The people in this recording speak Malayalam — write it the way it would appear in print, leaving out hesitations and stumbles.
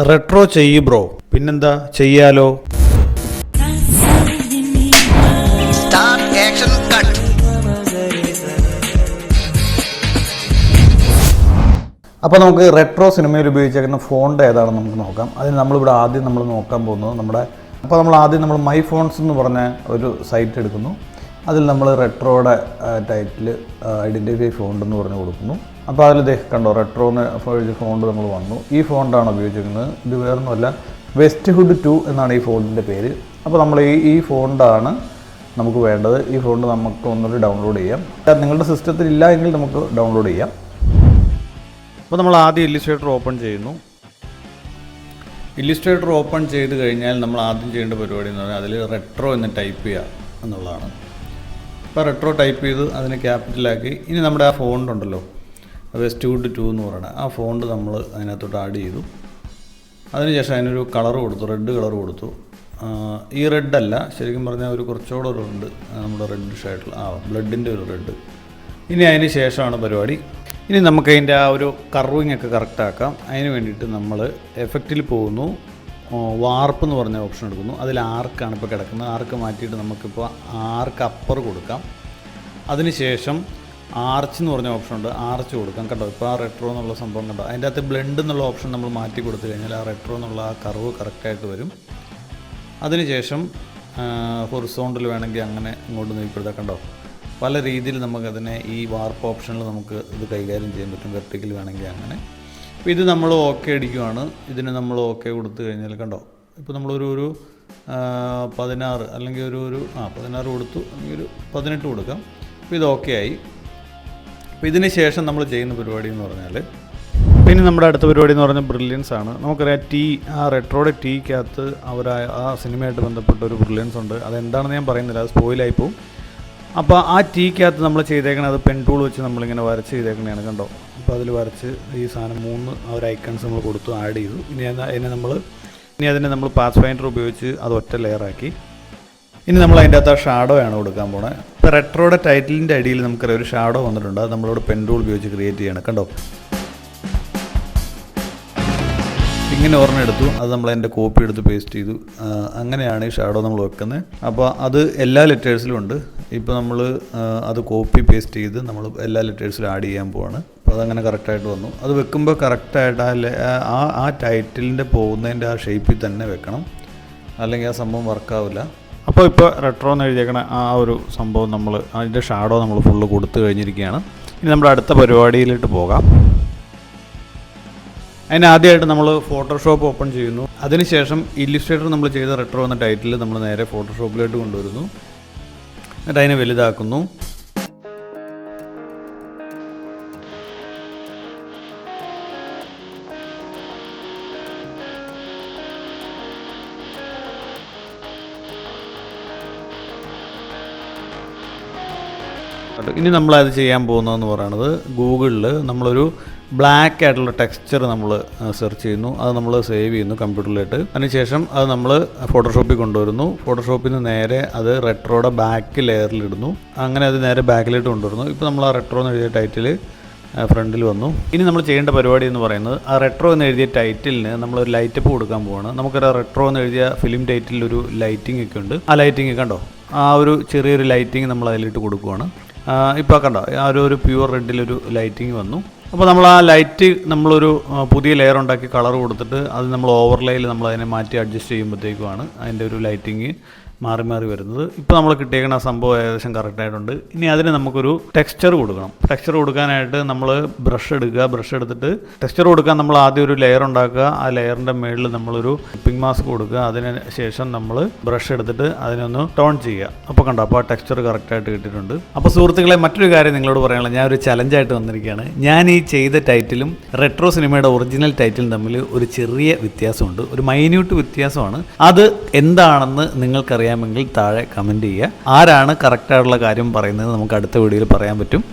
റെട്രോ ചെയ്യ് ബ്രോ. പിന്നെന്താ, ചെയ്യാലോ. അപ്പോൾ നമുക്ക് റെട്രോ സിനിമയിൽ ഉപയോഗിച്ചേക്കുന്ന ഫോണ്ട് ഏതാണെന്ന് നമുക്ക് നോക്കാം. അതിന് നമ്മളിവിടെ ആദ്യം നമ്മൾ നോക്കാൻ പോകുന്നത് നമ്മൾ മൈ ഫോൺസ് എന്ന് പറഞ്ഞ ഒരു സൈറ്റ് എടുക്കുന്നു. അതിൽ നമ്മൾ റെട്രോയുടെ ടൈറ്റിൽ ഐഡൻറ്റിഫൈ ഫോണ്ട് എന്ന് പറഞ്ഞ് കൊടുക്കുന്നു. അപ്പോൾ അതിൽ കണ്ടോ, റെട്രോന്ന് ഫോണ്ട് നമ്മൾ വന്നു. ഈ ഫോണ്ടാണ് ഉപയോഗിച്ചിരിക്കുന്നത്. ഇത് വേറൊന്നുമല്ല, വെസ്റ്റ്ഹുഡ് 2 എന്നാണ് ഈ ഫോണ്ടിൻ്റെ പേര്. അപ്പോൾ നമ്മൾ ഈ ഫോണ്ടാണ് നമുക്ക് വേണ്ടത്. ഈ ഫോണ്ട് നമുക്ക് ഒന്നുകൂടി ഡൗൺലോഡ് ചെയ്യാം. നിങ്ങളുടെ സിസ്റ്റത്തിൽ ഇല്ല എങ്കിൽ നമുക്ക് ഡൗൺലോഡ് ചെയ്യാം. അപ്പോൾ നമ്മൾ ആദ്യം ഇല്ലുസ്ട്രേറ്റർ ഓപ്പൺ ചെയ്യുന്നു. ഇല്ലുസ്ട്രേറ്റർ ഓപ്പൺ ചെയ്ത് കഴിഞ്ഞാൽ നമ്മൾ ആദ്യം ചെയ്യേണ്ട പരിപാടി എന്ന് പറഞ്ഞാൽ അതിൽ റെട്രോ എന്ന് ടൈപ്പ് ചെയ്യുക എന്നുള്ളതാണ്. അപ്പോൾ റെട്രോ ടൈപ്പ് ചെയ്ത് അതിനെ ക്യാപിറ്റലാക്കി. ഇനി നമ്മുടെ ആ ഫോണ്ട് ഉണ്ടല്ലോ, വെസ്റ്റ്ഹുഡ് 2 എന്ന് പറയുന്നത്, ആ ഫോണ്ട് നമ്മൾ അതിനകത്തോട്ട് ആഡ് ചെയ്തു. അതിനുശേഷം അതിനൊരു കളർ കൊടുത്തു, റെഡ് കളർ കൊടുത്തു. ഈ റെഡല്ല, ശരിക്കും പറഞ്ഞാൽ ഒരു കുറച്ചുകൂടെ ഒരു റെഡ്, നമ്മുടെ റെഡ് ഷെയ്ഡിൽ ബ്ലഡിൻ്റെ ഒരു റെഡ്. ഇനി അതിന് ശേഷമാണ് പരിപാടി. ഇനി നമുക്ക് അതിൻ്റെ ആ ഒരു കർവിങ് ഒക്കെ കറക്റ്റാക്കാം. അതിന് വേണ്ടിയിട്ട് നമ്മൾ എഫക്റ്റിൽ പോകുന്നു, വാർപ്പ് എന്ന് പറഞ്ഞ ഓപ്ഷൻ എടുക്കുന്നു. അതിൽ ആർക്കാണ് ഇപ്പോൾ കിടക്കുന്നത്. ആർക്ക് മാറ്റിയിട്ട് നമുക്കിപ്പോൾ ആർക്ക് അപ്പർ കൊടുക്കാം. അതിനുശേഷം ആർച്ച് എന്ന് പറഞ്ഞ ഓപ്ഷൻ ഉണ്ട്, ആർച്ച് കൊടുക്കാം. കണ്ടോ, ഇപ്പോൾ ആ റെട്രോ എന്നുള്ള സംഭവം കണ്ടോ. അതിൻ്റെ അകത്ത് ബ്ലെൻഡ് എന്നുള്ള ഓപ്ഷൻ നമ്മൾ മാറ്റി കൊടുത്തു കഴിഞ്ഞാൽ ആ റെട്രോ എന്നുള്ള ആ കർവ് കറക്റ്റായിട്ട് വരും. അതിനുശേഷം ഹൊറിസോണ്ടൽ വേണമെങ്കിൽ അങ്ങനെ ഇങ്ങോട്ട് നീക്കിയെടുത്താൽ കണ്ടോ, പല രീതിയിൽ നമുക്കതിനെ ഈ വാർപ്പ് ഓപ്ഷനിൽ നമുക്ക് ഇത് കൈകാര്യം ചെയ്യാൻ പറ്റും. വെർട്ടിക്കൽ വേണമെങ്കിൽ അങ്ങനെ. അപ്പോൾ ഇത് നമ്മൾ ഓക്കെ അടിക്കുവാണ്. ഇതിന് നമ്മൾ ഓക്കെ കൊടുത്തു കഴിഞ്ഞാൽ കണ്ടോ, ഇപ്പോൾ നമ്മളൊരു 16 അല്ലെങ്കിൽ ഒരു 16 കൊടുത്തു, അല്ലെങ്കിൽ ഒരു 18 കൊടുക്കാം. അപ്പോൾ ഇത് ഓക്കെ ആയി. അപ്പോൾ ഇതിന് ശേഷം നമ്മൾ ചെയ്യുന്ന പരിപാടി എന്ന് പറഞ്ഞാൽ, പിന്നെ നമ്മുടെ അടുത്ത പരിപാടി എന്ന് പറഞ്ഞാൽ ബ്രില്യൻസ് ആണ്. നമുക്കറിയാം ആ റെട്രോയുടെ ടീക്കകത്ത് ആ സിനിമയായിട്ട് ബന്ധപ്പെട്ട ഒരു ബ്രില്യൻസ് ഉണ്ട്. അതെന്താണെന്ന് ഞാൻ പറയുന്നില്ല, അത് സ്പോയിലായിപ്പോവും. അപ്പോൾ ആ ടീക്കകത്ത് നമ്മൾ ചെയ്തേക്കണത് അത് പെൻ ടൂൾ വെച്ച് നമ്മളിങ്ങനെ വരച്ച് ചെയ്തേക്കണതാണ്. കണ്ടോ, അപ്പോൾ അതിൽ വരച്ച് ഈ സാധനം 3 ആ ഒരു ഐക്കൺസ് നമ്മൾ കൊടുത്തു, ആഡ് ചെയ്തു. ഇനി അതിനെ നമ്മൾ പാത്ത് ഫൈൻഡർ ഉപയോഗിച്ച് അത് ഒറ്റ ലെയറാക്കി. ഇനി നമ്മൾ അതിൻ്റെ അകത്ത് ആ ഷാഡോ ആണ് കൊടുക്കാൻ പോണത്. ഇപ്പോൾ റെട്രോയുടെ ടൈറ്റിലിൻ്റെ അടിയിൽ നമുക്കറിയാം ഒരു ഷാഡോ വന്നിട്ടുണ്ട്. അത് നമ്മളോട് പെൻ ടൂൾ ഉപയോഗിച്ച് ക്രിയേറ്റ് ചെയ്യണം. കണ്ടോ, ഇങ്ങനെ ഒരെണ്ണം എടുത്തു, അത് നമ്മൾ അതിൻ്റെ കോപ്പി എടുത്ത് പേസ്റ്റ് ചെയ്തു. അങ്ങനെയാണ് ഈ ഷാഡോ നമ്മൾ വെക്കുന്നത്. അപ്പോൾ അത് എല്ലാ ലെറ്റേഴ്സിലും ഉണ്ട്. ഇപ്പോൾ നമ്മൾ അത് കോപ്പി പേസ്റ്റ് ചെയ്ത് നമ്മൾ എല്ലാ ലെറ്റേഴ്സിലും ആഡ് ചെയ്യാൻ പോവാണ്. അപ്പോൾ അതങ്ങനെ കറക്റ്റായിട്ട് വന്നു. അത് വെക്കുമ്പോൾ കറക്റ്റായിട്ട് ആ ടൈറ്റിലിൻ്റെ പോകുന്നതിൻ്റെ ആ ഷേപ്പിൽ തന്നെ വെക്കണം, അല്ലെങ്കിൽ ആ സംഭവം വർക്കാവില്ല. അപ്പോൾ ഇപ്പോൾ റെട്രോ എന്ന് എഴുതിയേക്കണ ആ ഒരു സംഭവം നമ്മൾ അതിൻ്റെ ഷാഡോ നമ്മൾ ഫുള്ള് കൊടുത്തു കഴിഞ്ഞിരിക്കുകയാണ്. ഇനി നമ്മുടെ അടുത്ത പരിപാടിയിലോട്ട് പോകാം. അതിനാദ്യമായിട്ട് നമ്മൾ ഫോട്ടോഷോപ്പ് ഓപ്പൺ ചെയ്യുന്നു. അതിനുശേഷം ഇല്ലുസ്ട്രേറ്റർ നമ്മൾ ചെയ്ത റെട്രോ എന്ന ടൈറ്റിൽ നമ്മൾ നേരെ ഫോട്ടോഷോപ്പിലോട്ട് കൊണ്ടുവരുന്നു. എന്നിട്ട് അതിനെ വലുതാക്കുന്നു. ഇനി നമ്മളത് ചെയ്യാൻ പോകുന്നതെന്ന് പറയുന്നത്, ഗൂഗിളിൽ നമ്മളൊരു ബ്ലാക്ക് ആയിട്ടുള്ള ടെക്സ്ചർ നമ്മൾ സെർച്ച് ചെയ്യുന്നു. അത് നമ്മൾ സേവ് ചെയ്യുന്നു കമ്പ്യൂട്ടറിലിട്ട്. അതിനുശേഷം അത് നമ്മൾ ഫോട്ടോഷോപ്പിൽ കൊണ്ടുവരുന്നു. ഫോട്ടോഷോപ്പിൽ നിന്ന് നേരെ അത് റെട്രോയുടെ ബാക്ക് ലെയറിലിടുന്നു. അങ്ങനെ അത് നേരെ ബാക്കിലോട്ട് കൊണ്ടുവരുന്നു. ഇപ്പോൾ നമ്മൾ ആ റെട്രോ എന്ന് എഴുതിയ ടൈറ്റിൽ ഫ്രണ്ടിൽ വന്നു. ഇനി നമ്മൾ ചെയ്യേണ്ട പരിപാടി എന്ന് പറയുന്നത്, ആ റെട്രോ എന്ന് എഴുതിയ ടൈറ്റിലിന് നമ്മളൊരു ലൈറ്റപ്പ് കൊടുക്കാൻ പോവാണ്. നമുക്കൊരു റെട്രോ എന്ന് എഴുതിയ ഫിലിം ടൈറ്റിൽ ഒരു ലൈറ്റിംഗ് ഒക്കെ ഉണ്ട്. ആ ലൈറ്റിംഗ് കണ്ടോ, ആ ഒരു ചെറിയൊരു ലൈറ്റിംഗ് നമ്മൾ അതിലിട്ട് കൊടുക്കുവാണ്. ഇപ്പോൾ കണ്ടോ, ആ ഒരു പ്യുവർ റെഡിലൊരു ലൈറ്റിംഗ് വന്നു. അപ്പോൾ നമ്മൾ ആ ലൈറ്റ് നമ്മളൊരു പുതിയ ലെയർ ഉണ്ടാക്കി കളർ കൊടുത്തിട്ട് അത് നമ്മൾ ഓവർലേയിൽ നമ്മൾ അതിനെ മാറ്റി അഡ്ജസ്റ്റ് ചെയ്യുമ്പോഴത്തേക്കുമാണ് അതിൻ്റെ ഒരു ലൈറ്റിങ് മാറി മാറി വരുന്നത്. ഇപ്പോൾ നമ്മൾ കിട്ടിയേക്കുന്ന ആ സംഭവം ഏകദേശം കറക്റ്റായിട്ടുണ്ട്. ഇനി അതിന് നമുക്കൊരു ടെക്സ്ചർ കൊടുക്കണം. ടെക്സ്ചർ കൊടുക്കാനായിട്ട് നമ്മൾ ബ്രഷ് എടുക്കുക. ബ്രഷ് എടുത്തിട്ട് ടെക്സ്ചർ കൊടുക്കാൻ നമ്മൾ ആദ്യം ഒരു ലെയർ ഉണ്ടാക്കുക. ആ ലെയറിൻ്റെ മുകളിൽ നമ്മളൊരു പിങ്ക് മാസ്ക് കൊടുക്കുക. അതിന് ശേഷം നമ്മൾ ബ്രഷ് എടുത്തിട്ട് അതിനൊന്ന് ടോൺ ചെയ്യുക. അപ്പോൾ കണ്ടോ, അപ്പോൾ ആ ടെക്സ്ചർ കറക്റ്റായിട്ട് കിട്ടിയിട്ടുണ്ട്. അപ്പോൾ സുഹൃത്തുക്കളെ, മറ്റൊരു കാര്യം നിങ്ങളോട് പറയാനുള്ളത്, ഞാൻ ഒരു ചലഞ്ചായിട്ട് വന്നിരിക്കുകയാണ്. ഞാൻ ഈ ചെയ്ത ടൈറ്റിലും റെട്രോ സിനിമയുടെ ഒറിജിനൽ ടൈറ്റിലും തമ്മിൽ ഒരു ചെറിയ വ്യത്യാസമുണ്ട്, ഒരു മൈന്യൂട്ട് വ്യത്യാസമാണ്. അത് എന്താണെന്ന് നിങ്ങൾക്കറിയാമെങ്കിൽ താഴെ കമൻറ്റ് ചെയ്യുക. ആരാണ് കറക്റ്റായിട്ടുള്ള കാര്യം പറയുന്നത് നമുക്ക് അടുത്ത വീഡിയോയിൽ പറയാൻ പറ്റും.